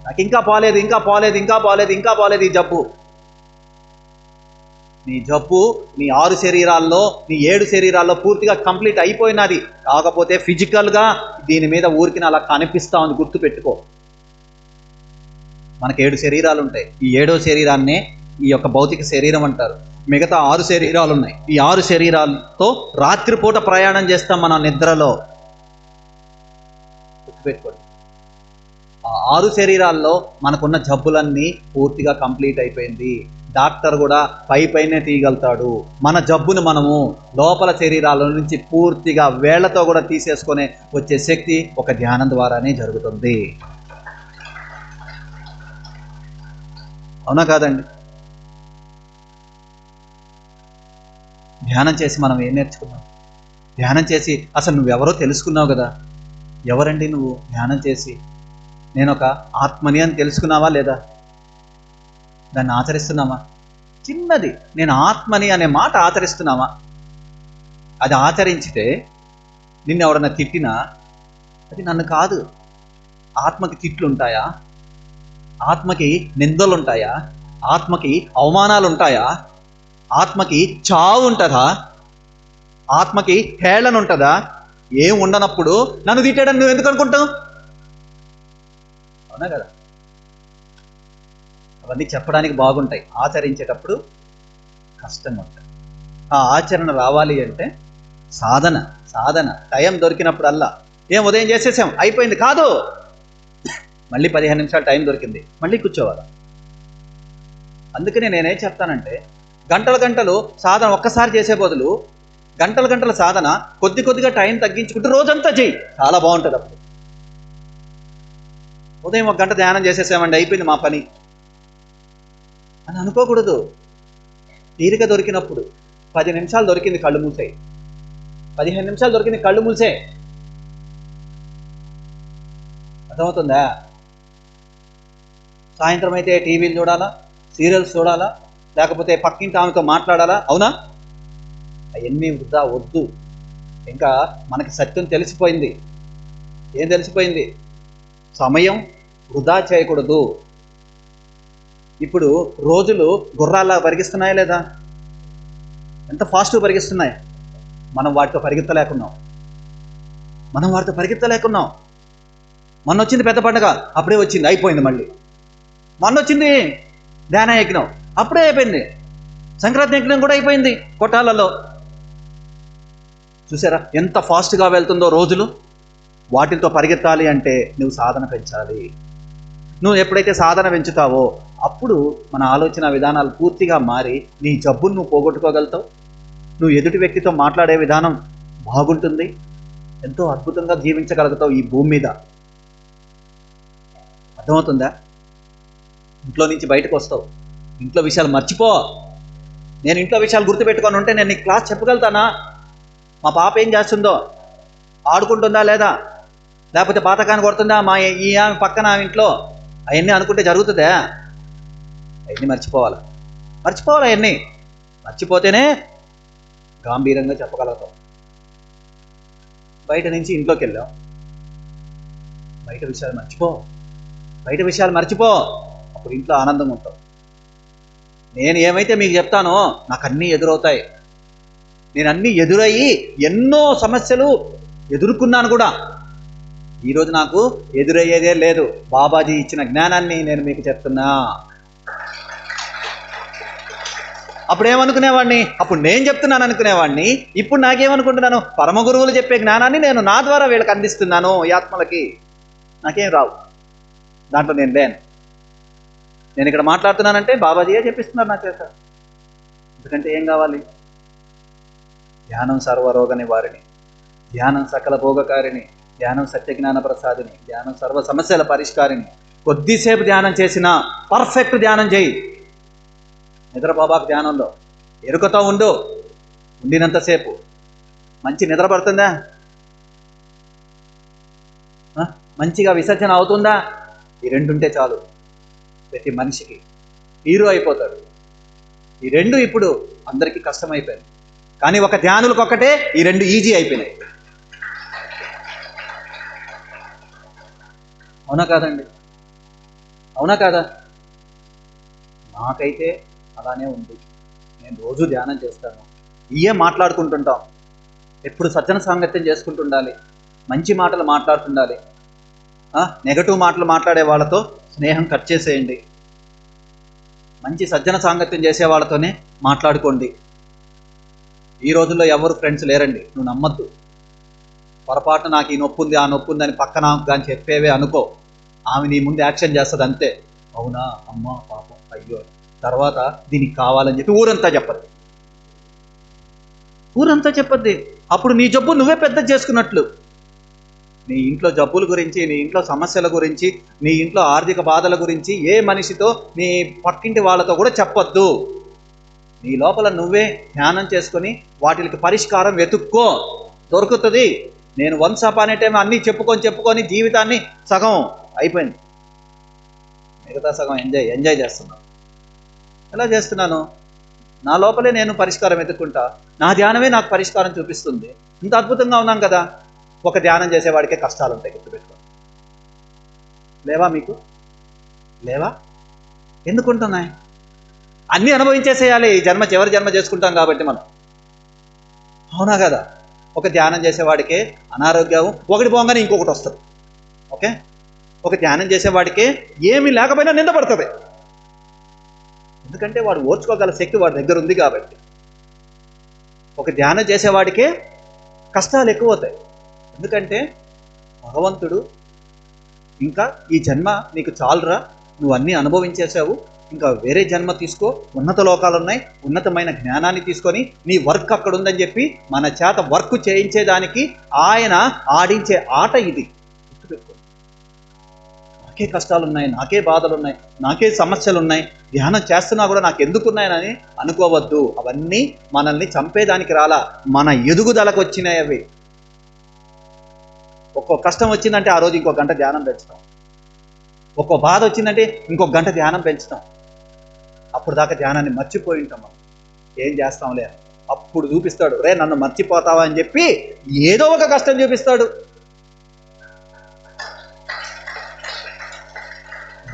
నాకు ఇంకా పోలేదు, ఇంకా పోలేదు, ఇంకా పోలేదు, ఇంకా పోలేదు ఈ జబ్బు. నీ జబ్బు నీ 6 శరీరాల్లో, నీ 7 శరీరాల్లో పూర్తిగా కంప్లీట్ అయిపోయినది. కాకపోతే ఫిజికల్గా దీని మీద ఊరికి అలా కనిపిస్తా ఉంది. గుర్తుపెట్టుకో, మనకు 7 శరీరాలు ఉంటాయి. ఈ 7వ శరీరాన్నే ఈ యొక్క భౌతిక శరీరం అంటారు. మిగతా 6 శరీరాలు ఉన్నాయి. ఈ 6 శరీరాలతో రాత్రిపూట ప్రయాణం చేస్తాం మనం నిద్రలో. గుర్తుపెట్టుకోండి, ఆ 6 శరీరాల్లో మనకున్న జబ్బులన్నీ పూర్తిగా కంప్లీట్ అయిపోయింది. డాక్టర్ కూడా పైనే తీయగలుగుతాడు. మన జబ్బును మనము లోపల శరీరాల నుంచి పూర్తిగా వేళ్లతో కూడా తీసేసుకొని వచ్చే శక్తి ఒక ధ్యానం ద్వారానే జరుగుతుంది. అవునా కాదండి? ధ్యానం చేసి మనం ఏం నేర్చుకున్నాం? ధ్యానం చేసి అసలు నువ్వెవరో తెలుసుకున్నావు కదా. ఎవరండి నువ్వు? ధ్యానం చేసి నేను ఒక ఆత్మని అని తెలుసుకున్నావా లేదా? దాన్ని ఆచరిస్తున్నామా? చిన్నది, నేను ఆత్మని అనే మాట ఆచరిస్తున్నామా? అది ఆచరించితే నిన్ను ఎవడన్నా తిట్టినా అది నన్ను కాదు. ఆత్మకి తిట్లు ఉంటాయా? ఆత్మకి నిందలు ఉంటాయా? ఆత్మకి అవమానాలు ఉంటాయా? ఆత్మకి చావు ఉంటుందా? ఆత్మకి హేళన ఉంటుందా? ఏం ఉండనప్పుడు నన్ను తిట్టాడని నువ్వు ఎందుకు అనుకుంటావు? అవునా కదా? అవన్నీ చెప్పడానికి బాగుంటాయి, ఆచరించేటప్పుడు కష్టంగా ఉంటాయి. ఆ ఆచరణ రావాలి అంటే సాధన టైం దొరికినప్పుడల్లా. ఏం ఉదయం చేసేసాం అయిపోయింది కాదు, మళ్ళీ 15 నిమిషాలు టైం దొరికింది, మళ్ళీ కూర్చోవాలి. అందుకనే నేనేం చెప్తానంటే, గంటలు సాధన ఒక్కసారి చేసే బదులు గంటల సాధన కొద్దిగా టైం తగ్గించుకుంటూ రోజంతా చెయ్యి, చాలా బాగుంటుంది. అప్పుడు ఉదయం 1 గంట ధ్యానం చేసేసామండి అయిపోయింది మా పని అని అనుకోకూడదు. తీరిక దొరికినప్పుడు 10 నిమిషాలు దొరికింది కళ్ళు మూసాయి, 15 నిమిషాలు దొరికింది కళ్ళు మూసే. అర్థమవుతుందా? సాయంత్రం అయితే టీవీలు చూడాలా, సీరియల్స్ చూడాలా, లేకపోతే పక్కింటి ఆమెతో మాట్లాడాలా? అవునా? అవన్నీ వృధా వద్దు. ఇంకా మనకి సత్యం తెలిసిపోయింది. ఏం తెలిసిపోయింది? సమయం వృధా చేయకూడదు. ఇప్పుడు రోజులు గుర్రాల్లా పరిగిస్తున్నాయా లేదా? ఎంత ఫాస్ట్గా పరిగిస్తున్నాయి. మనం వాటితో పరిగెత్తలేకున్నాం. మొన్న వచ్చింది పెద్ద పండుగ, అప్పుడే వచ్చింది అయిపోయింది. మళ్ళీ మొన్న వచ్చింది ధ్యాన యజ్ఞం, అప్పుడే అయిపోయింది. సంక్రాంతి యజ్ఞం కూడా అయిపోయింది కొట్టాలలో. చూసారా ఎంత ఫాస్ట్గా వెళ్తుందో రోజులు? వాటితో పరిగెత్తాలి అంటే నువ్వు సాధన పెంచాలి. నువ్వు ఎప్పుడైతే సాధన పెంచుతావో అప్పుడు మన ఆలోచన విధానాలు పూర్తిగా మారి నీ జబ్బును నువ్వు పోగొట్టుకోగలుగుతావు. నువ్వు ఎదుటి వ్యక్తితో మాట్లాడే విధానం బాగుంటుంది. ఎంతో అద్భుతంగా జీవించగలుగుతావు ఈ భూమి మీద. అర్థమవుతుందా? ఇంట్లో నుంచి బయటకు వస్తావు, ఇంట్లో విషయాలు మర్చిపో. నేను ఇంట్లో విషయాలు గుర్తుపెట్టుకొని ఉంటే నేను నీకు క్లాస్ చెప్పగలుగుతానా? మా పాప ఏం చేస్తుందో, ఆడుకుంటుందా లేదా, లేకపోతే పాతకాన్ని కొడుతుందా మా ఈ ఆమె పక్కన ఆమె ఇంట్లో, అవన్నీ అనుకుంటే జరుగుతుందా? అవన్నీ మర్చిపోవాలి. అవన్నీ మర్చిపోతేనే గాంభీర్యంగా చెప్పగలుగుతాం. బయట నుంచి ఇంట్లోకి వెళ్ళాం, బయట విషయాలు మర్చిపో. అప్పుడు ఇంట్లో ఆనందంగా ఉంటాం. నేను ఏమైతే మీకు చెప్తానో నాకు అన్నీ ఎదురవుతాయి. నేను అన్నీ ఎదురయ్యి ఎన్నో సమస్యలు ఎదుర్కొన్నాను కూడా. ఈరోజు నాకు ఎదురయ్యేదే లేదు. బాబాజీ ఇచ్చిన జ్ఞానాన్ని నేను మీకు చెప్తున్నా. అప్పుడు ఏమనుకునేవాడిని? అప్పుడు నేను చెప్తున్నాను అనుకునేవాడిని. ఇప్పుడు నాకేమనుకుంటున్నాను? పరమ గురువులు చెప్పే జ్ఞానాన్ని నేను నా ద్వారా వీళ్ళకి అందిస్తున్నాను. ఈ ఆత్మలకి నాకేం రావు. దాంట్లో నేను లేను. నేను ఇక్కడ మాట్లాడుతున్నానంటే బాబాజీయే చెప్పిస్తున్నారు నా చేత. ఎందుకంటే ఏం కావాలి? ధ్యానం సర్వరోగ నివారిణి, ధ్యానం సకల భోగకారిణి, ధ్యానం సత్యజ్ఞాన ప్రసాదిని, ధ్యానం సర్వ సమస్యల పరిష్కారిని. కొద్దిసేపు ధ్యానం చేసినా పర్ఫెక్ట్ ధ్యానం చేయి. నిద్రపోబాకు ధ్యానంలో, ఎరుకతో ఉండు. ఉండినంతసేపు మంచి నిద్ర పడుతుందా? మంచిగా విసర్జన అవుతుందా? ఈ రెండు ఉంటే చాలు, ప్రతి మనిషికి హీరో అయిపోతాడు. ఈ రెండు ఇప్పుడు అందరికీ కష్టమైపోయింది, కానీ ఒక ధ్యానులకు ఒక్కటే ఈ రెండు ఈజీ అయిపోయినాయి. అవునా కాదండి? అవునా కాదా? నాకైతే అలానే ఉంది. నేను రోజు ధ్యానం చేస్తాను, ఇయే మాట్లాడుకుంటుంటాం. ఎప్పుడు సజ్జన సాంగత్యం చేసుకుంటుండాలి, మంచి మాటలు మాట్లాడుతుండాలి. నెగటివ్ మాటలు మాట్లాడే వాళ్ళతో స్నేహం కట్ చేసేయండి. మంచి సజ్జన సాంగత్యం చేసే వాళ్ళతోనే మాట్లాడుకోండి. ఈ రోజుల్లో ఎవరు ఫ్రెండ్స్ లేరండి. నువ్వు నమ్మద్దు. పొరపాటు నాకు ఈ నొప్పి ఉంది, ఆ నొప్పి ఉంది అని పక్కన కానీ చెప్పేవే అనుకో, ఆమె నీ ముందు యాక్షన్ చేస్తుంది అంతే. అవునా, అమ్మ పాపం, అయ్యో. తర్వాత దీనికి కావాలని చెప్పి ఊరంతా చెప్పద్ది, ఊరంతా చెప్పద్ది. అప్పుడు నీ జబ్బు నువ్వే పెద్ద చేసుకున్నట్లు. నీ ఇంట్లో జబ్బుల గురించి, నీ ఇంట్లో సమస్యల గురించి, నీ ఇంట్లో ఆర్థిక బాధల గురించి ఏ మనిషితో, నీ పక్కింటి వాళ్ళతో కూడా చెప్పొద్దు. నీ లోపల నువ్వే ధ్యానం చేసుకొని వాటికి పరిష్కారం వెతుక్కో, దొరుకుతుంది. నేను వన్స్ అపాన్ ఏ టైం అన్నీ చెప్పుకొని జీవితాన్ని సగం అయిపోయింది, మిగతా సగం ఎంజాయ్ చేస్తున్నాను. ఎలా చేస్తున్నాను? నా లోపలే నేను పరిష్కారం వెతుక్కుంటా. నా ధ్యానమే నాకు పరిష్కారం చూపిస్తుంది. ఇంత అద్భుతంగా ఉన్నాను కదా. ఒక ధ్యానం చేసేవాడికే కష్టాలు ఉంటాయి, గుర్తుపెట్టుకోండి. లేవా మీకు? లేవా? ఎందుకుంటున్నాయి? అన్నీ అనుభవించేసేయాలి. ఈ జన్మ చివరి జన్మ చేసుకుంటాం కాబట్టి మనం. అవునా కదా? ఒక ధ్యానం చేసేవాడికే అనారోగ్యం ఒకటి పోగానే ఇంకొకటి వస్తుంది. ఓకే, ఒక ధ్యానం చేసేవాడికే ఏమీ లేకపోయినా నింద పడుతుంది. ఎందుకంటే వాడు ఓర్చుకోగల శక్తి వాడి దగ్గర ఉంది కాబట్టి. ఒక ధ్యానం చేసేవాడికే కష్టాలు ఎక్కువ అవుతాయి. ఎందుకంటే భగవంతుడు ఇంకా ఈ జన్మ నీకు చాలురా, నువ్వు అన్నీ అనుభవించేసావు, ఇంకా వేరే జన్మ తీసుకో, ఉన్నత లోకాలు ఉన్నాయి, ఉన్నతమైన జ్ఞానాన్ని తీసుకొని నీ వర్క్ అక్కడ ఉందని చెప్పి మన చేత వర్క్ చేయించేదానికి ఆయన ఆడించే ఆట ఇది. గుర్తుపెట్టుకో. నాకే కష్టాలు ఉన్నాయి, నాకే బాధలు ఉన్నాయి, నాకే సమస్యలు ఉన్నాయి, ధ్యానం చేస్తున్నా కూడా నాకు ఎందుకున్నాయని అనుకోవద్దు. అవన్నీ మనల్ని చంపేదానికి రాలా, మన ఎదుగుదలకు వచ్చినాయి అవి. ఒక్కో కష్టం వచ్చిందంటే ఆ రోజు ఇంకో గంట ధ్యానం పెంచుతాం, ఒక్కో బాధ వచ్చిందంటే ఇంకొక గంట ధ్యానం పెంచుతాం. అప్పుడు దాకా ధ్యానాన్ని మర్చిపోయి ఉంటాం మనం. ఏం చేస్తాంలే, అప్పుడు చూపిస్తాడు, రే నన్ను మర్చిపోతావా అని చెప్పి ఏదో ఒక కష్టం చూపిస్తాడు.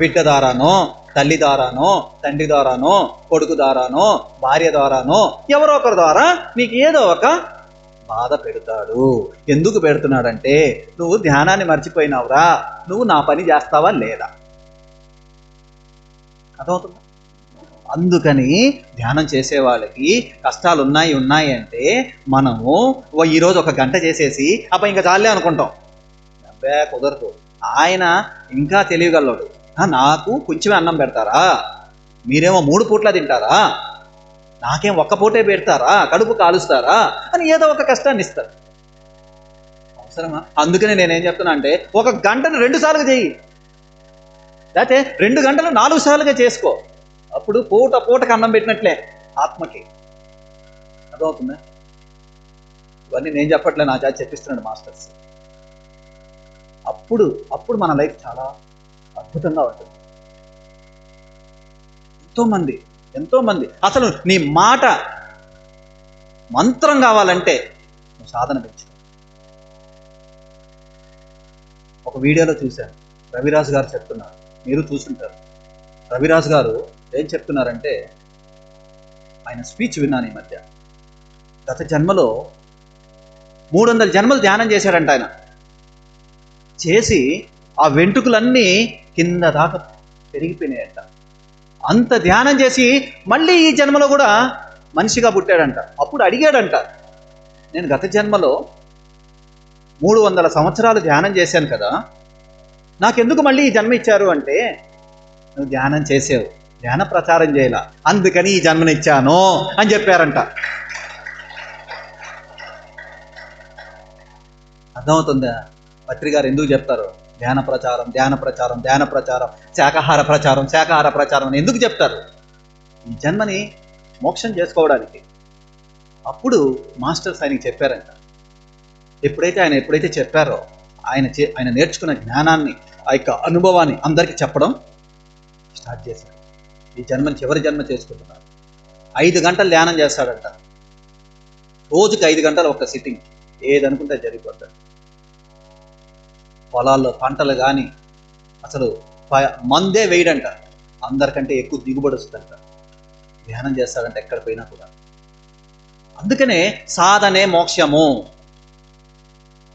బిడ్డ ద్వారానో, తల్లి ద్వారానో, తండ్రి ద్వారానో, కొడుకు ద్వారానో, భార్య ద్వారానో, ఎవరో ఒకరి ద్వారా నీకు ఏదో ఒక బాధ పెడతాడు. ఎందుకు పెడుతున్నాడంటే నువ్వు ధ్యానాన్ని మర్చిపోయినావురా, నువ్వు నా పని చేస్తావా లేదా. అర్థమవుతుందా? అందుకని ధ్యానం చేసే వాళ్ళకి కష్టాలు ఉన్నాయి అంటే మనము ఈరోజు ఒక గంట చేసేసి అప్పుడు ఇంకా చాలే అనుకుంటాం. అబ్బే కుదరదు. ఆయన ఇంకా తెలియగలడు. నాకు కొంచెమే అన్నం పెడతారా, మీరేమో 3 పూట్ల తింటారా, నాకేం ఒక్క పూటే పెడతారా, కడుపు కాలుస్తారా అని ఏదో ఒక కష్టాన్ని ఇస్తారు. అవసరమా? అందుకనే నేనేం చెప్తున్నా అంటే ఒక గంటను 2 సార్లుగా చెయ్యి, లేకపోతే 2 గంటలు 4 సార్లుగా చేసుకో. అప్పుడు పూటకు అన్నం పెట్టినట్లే ఆత్మకి. అర్థమవుతుందా? ఇవన్నీ నేను చెప్పట్లే, నా చేత చెప్పిస్తున్నాడు మాస్టర్స్. అప్పుడు మన లైఫ్ చాలా అద్భుతంగా ఉంటుంది. ఎంతోమంది అసలు నీ మాట మంత్రం కావాలంటే నువ్వు సాధన పెంచు. ఒక వీడియోలో చూశాను, రవిరాజు గారు చెప్తున్నారు, మీరు చూసుంటారు. రవిరాజు గారు ఏం చెప్తున్నారంటే, ఆయన స్పీచ్ విన్నాను ఈ మధ్య. గత జన్మలో 300 జన్మలు ధ్యానం చేశాడంట ఆయన. చేసి ఆ వెంట్రుకలన్నీ కింద దాకా పెరిగిపోయినాయంట. అంత ధ్యానం చేసి మళ్ళీ ఈ జన్మలో కూడా మనిషిగా పుట్టాడంట. అప్పుడు అడిగాడంట, నేను గత జన్మలో 300 సంవత్సరాలు ధ్యానం చేశాను కదా, నాకెందుకు మళ్ళీ ఈ జన్మ ఇచ్చారు అంటే, నువ్వు ధ్యానం చేసావు, ధ్యాన ప్రచారం చేయాల, అందుకని ఈ జన్మనిచ్చాను అని చెప్పారంట. అర్థమవుతుందా? పత్రి గారు ఎందుకు చెప్తారు ధ్యాన ప్రచారం, ధ్యాన ప్రచారం, ధ్యాన ప్రచారం, శాకాహార ప్రచారం, శాకాహార ప్రచారం అని ఎందుకు చెప్తారు? ఈ జన్మని మోక్షం చేసుకోవడానికి. అప్పుడు మాస్టర్స్ ఆయనకి చెప్పారంట. ఎప్పుడైతే చెప్పారో ఆయన నేర్చుకున్న జ్ఞానాన్ని, ఆ యొక్క అనుభవాన్ని అందరికీ చెప్పడం స్టార్ట్ చేశారు. ఈ జన్మని చివరి జన్మ చేసుకుంటున్నారు. 5 గంటలు ధ్యానం చేస్తాడంట. రోజుకి 5 గంటలు ఒక సిట్టింగ్. ఏదనుకుంటే జరిగిపోతాడు. పొలాల్లో పంటలు కానీ అసలు మందే వేయడంట. అందరికంటే ఎక్కువ దిగుబడి వస్తుందంట. ధ్యానం చేస్తాడంట ఎక్కడ పోయినా కూడా. అందుకనే సాధనే మోక్షము.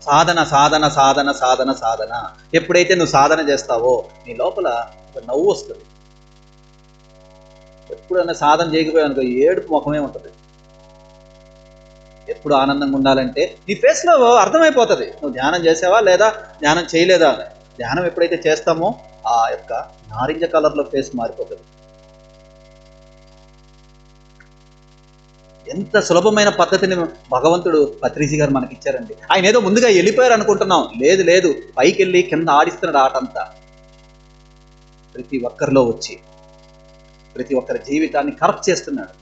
సాధన సాధన సాధన సాధన సాధన. ఎప్పుడైతే నువ్వు సాధన చేస్తావో నీ లోపల ఒక నవ్వు వస్తుంది. ఎప్పుడన్నా సాధన చేయకపోయావు అనుకో, ఏడుపు ముఖమే ఉంటుంది. ఎప్పుడు ఆనందంగా ఉండాలంటే నీ ఫేస్లో అర్థమైపోతుంది నువ్వు ధ్యానం చేసావా లేదా ధ్యానం చేయలేదా అని. ధ్యానం ఎప్పుడైతే చేస్తామో ఆ యొక్క నారింజ కలర్లో ఫేస్ మారిపోతుంది. ఎంత సులభమైన పద్ధతిని భగవంతుడు పత్రిజీ గారు మనకి ఇచ్చారండి. ఆయన ఏదో ముందుగా వెళ్ళిపోయారు అనుకుంటున్నాం. లేదు లేదు, పైకి వెళ్ళి కింద ఆడిస్తున్నాడు ఆటంతా. ప్రతి ఒక్కరిలో వచ్చి ప్రతి ఒక్కరి జీవితాన్ని కరప్ట్ చేస్తున్నాడు.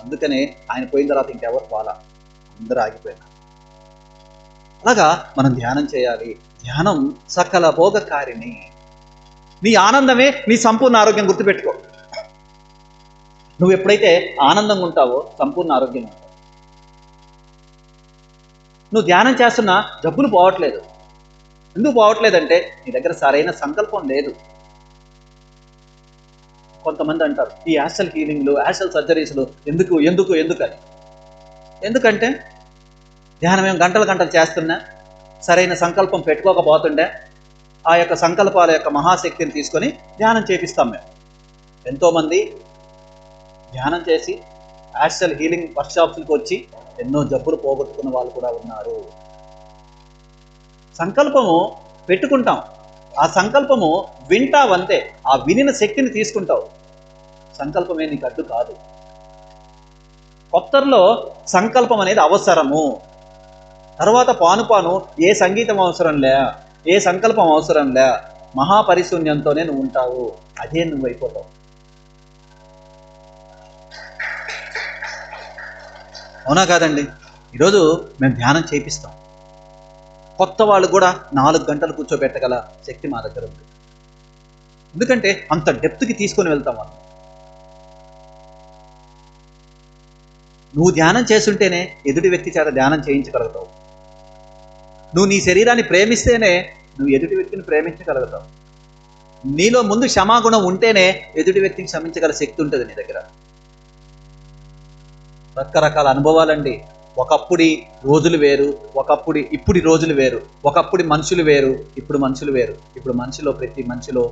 అందుకనే ఆయన పోయిన తర్వాత ఇంకెవరు పోలా, అందరూ ఆగిపోయినారు. అలాగా మనం ధ్యానం చేయాలి. ధ్యానం సకల భోగకారిణి. నీ ఆనందమే నీ సంపూర్ణ ఆరోగ్యం. గుర్తుపెట్టుకో, నువ్వు ఎప్పుడైతే ఆనందంగా ఉంటావో సంపూర్ణ ఆరోగ్యం ఉంటావు. నువ్వు ధ్యానం చేస్తున్నా జబ్బులు పోవట్లేదు. ఎందుకు పోవట్లేదంటే నీ దగ్గర సరైన సంకల్పం లేదు. కొంతమంది అంటారు ఈ యాస్టల్ హీలింగ్లు, యాస్టల్ సర్జరీస్లు ఎందుకు ఎందుకు ఎందుకు అని. ఎందుకంటే ధ్యానం ఏం గంటలు చేస్తున్నా సరైన సంకల్పం పెట్టుకోకపోతుండే ఆ యొక్క సంకల్పాల యొక్క మహాశక్తిని తీసుకొని ధ్యానం చేపిస్తాం మేము. ఎంతోమంది ధ్యానం చేసి యాస్టల్ హీలింగ్ వర్క్షాప్స్కి వచ్చి ఎన్నో జబ్బులు పోగొట్టుకున్న వాళ్ళు కూడా ఉన్నారు. సంకల్పము పెట్టుకుంటాం, ఆ సంకల్పము వింటావంతే. ఆ వినిన శక్తిని తీసుకుంటావు. సంకల్పమే నీకు అడ్డు కాదు. కొత్తలో సంకల్పం అనేది అవసరము. తర్వాత పాను ఏ సంగీతం అవసరం లే, ఏ సంకల్పం అవసరం లే, మహాపరిశూన్యంతోనే నువ్వు ఉంటావు. అదే నువ్వు అయిపోతావు. అవునా కాదండి? ఈరోజు మేము ధ్యానం చేపిస్తాం. కొత్త వాళ్ళు కూడా 4 గంటలు కూర్చోబెట్టగల శక్తి మా దగ్గర ఉంది. ఎందుకంటే అంత డెప్త్కి తీసుకొని వెళ్తాం వాళ్ళు. నువ్వు ధ్యానం చేస్తుంటేనే ఎదుటి వ్యక్తి చేత ధ్యానం చేయించగలుగుతావు. నువ్వు నీ శరీరాన్ని ప్రేమిస్తేనే నువ్వు ఎదుటి వ్యక్తిని ప్రేమించగలుగుతావు. నీలో ముందు క్షమాగుణం ఉంటేనే ఎదుటి వ్యక్తిని క్షమించగల శక్తి ఉంటుంది నీ దగ్గర. రకరకాల అనుభవాలండి. ఒకప్పుడు రోజులు వేరు, ఇప్పుడు రోజులు వేరు. ఒకప్పుడు మనుషులు వేరు, ఇప్పుడు మనుషులు వేరు. ఇప్పుడు ప్రతి మనిషిలో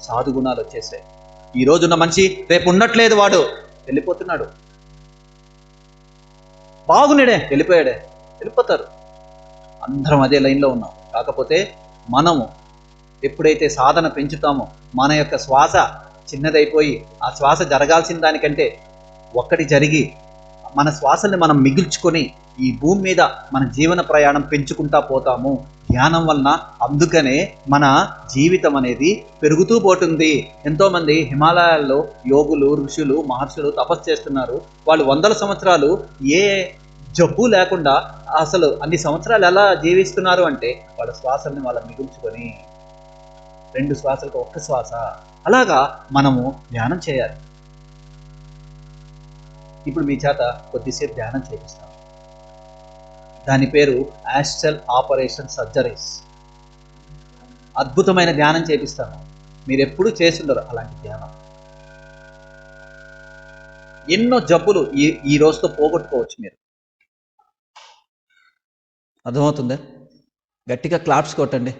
సాధు గుణాలు వచ్చేసాయి. ఈ రోజున్న మనిషి రేపు ఉండట్లేదు, వాడు వెళ్ళిపోతున్నాడు. బాగున్నాడే వెళ్ళిపోతారు. అందరం అదే లైన్లో ఉన్నాం. కాకపోతే మనము ఎప్పుడైతే సాధన పెంచుతామో మన యొక్క శ్వాస చిన్నదైపోయి ఆ శ్వాస జరగాల్సిన దానికంటే ఒక్కటి జరిగి మన శ్వాసల్ని మనం మిగుల్చుకొని ఈ భూమి మీద మన జీవన ప్రయాణం పెంచుకుంటా పోతాము ధ్యానం వలన. అందుకనే మన జీవితం అనేది పెరుగుతూ పోతుంది. ఎంతోమంది హిమాలయాల్లో యోగులు, ఋషులు, మహర్షులు తపస్సు చేస్తున్నారు. వాళ్ళు 100 సంవత్సరాలు ఏ జబ్బు లేకుండా అసలు అన్ని సంవత్సరాలు ఎలా జీవిస్తున్నారు అంటే వాళ్ళ శ్వాసల్ని వాళ్ళ మిగుల్చుకొని 2 శ్వాసలకు 1 శ్వాస. అలాగా మనము ధ్యానం చేయాలి. ఇప్పుడు మీ చేత కొద్దిసేపు ధ్యానం చేపిస్తాను. దాని పేరు యాస్టల్ ఆపరేషన్ సర్జరీస్. అద్భుతమైన ధ్యానం చేపిస్తాను. మీరు ఎప్పుడు చేస్తుండరు అలాంటి ధ్యానం. ఎన్నో జబ్బులు ఈ రోజుతో పోగొట్టుకోవచ్చు మీరు. అర్థమవుతుందా? గట్టిగా క్లాప్స్ కొట్టండి.